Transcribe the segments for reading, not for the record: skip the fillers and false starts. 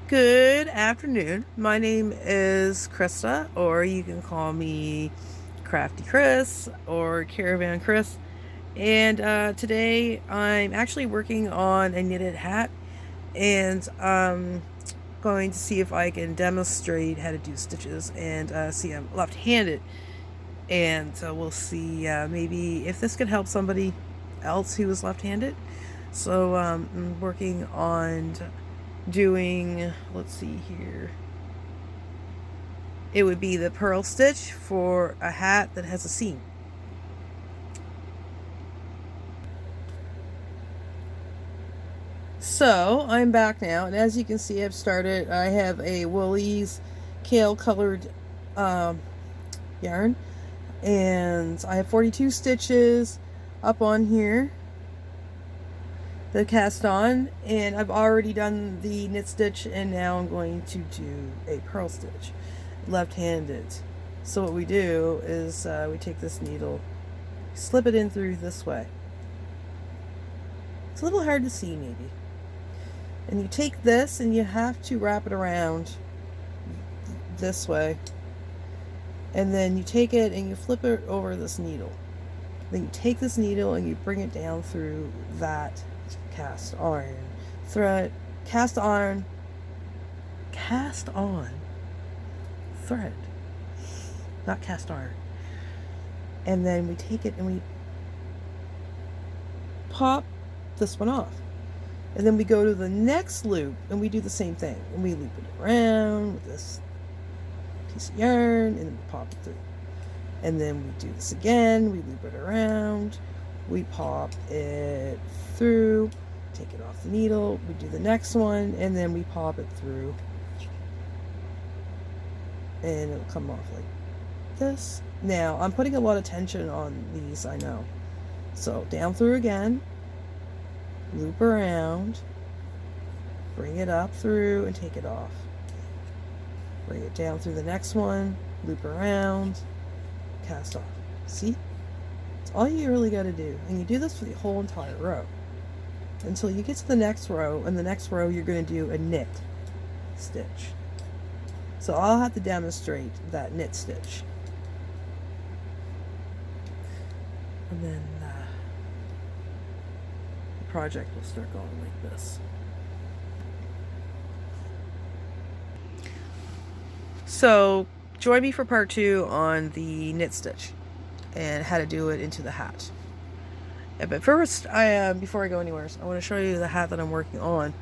Good afternoon. My name is Krista, or you can call me Crafty Chris or Caravan Chris. And today I'm actually working on a knitted hat, and I'm going to see if I can demonstrate how to do stitches. And see, I'm left-handed, and we'll see maybe if this could help somebody else who is left-handed. So I'm working on doing, let's see here, it would be the purl stitch for a hat that has a seam. So I'm back now, and as you can see, I have a Woolies kale colored yarn, and I have 42 stitches up on here the cast on, and I've already done the knit stitch, and now I'm going to do a purl stitch left-handed. So what we do is we take this needle, slip it in through this way. It's a little hard to see maybe, and you take this and you have to wrap it around this way, and then you take it and you flip it over this needle. Then you take this needle and you bring it down through that cast on thread, cast on thread, not cast iron. And then we take it and we pop this one off, and then we go to the next loop and we do the same thing, and we loop it around with this piece of yarn, and then we pop it through, and then we do this again, we loop it around, we pop it through, take it off the needle, we do the next one, and then we pop it through, and it'll come off like this. Now I'm putting a lot of tension on these, I know. So down through again, loop around, bring it up through and take it off, bring it down through the next one, loop around, cast off. See, it's all you really got to do, and you do this for the whole entire row until you get to the next row, and the next row you're going to do a knit stitch. So I'll have to demonstrate that knit stitch, and then the project will start going like this. So join me for part 2 on the knit stitch and how to do it into the hat. But first, before I go anywhere, I want to show you the hat that I'm working on.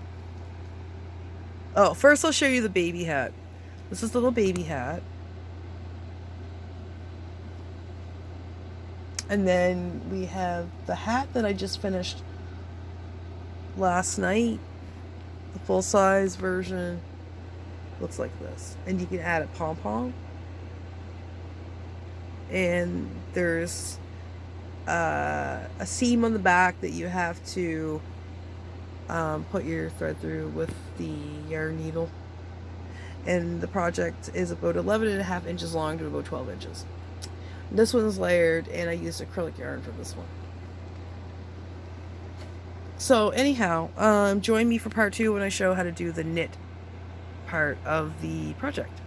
Oh, first I'll show you the baby hat. This is the little baby hat. And then we have the hat that I just finished last night. The full-size version looks like this. And you can add a pom-pom. And there's a seam on the back that you have to put your thread through with the yarn needle. And the project is about 11.5 inches long to about 12 inches. This one's layered, and I used acrylic yarn for this one. So anyhow, join me for part 2 when I show how to do the knit part of the project.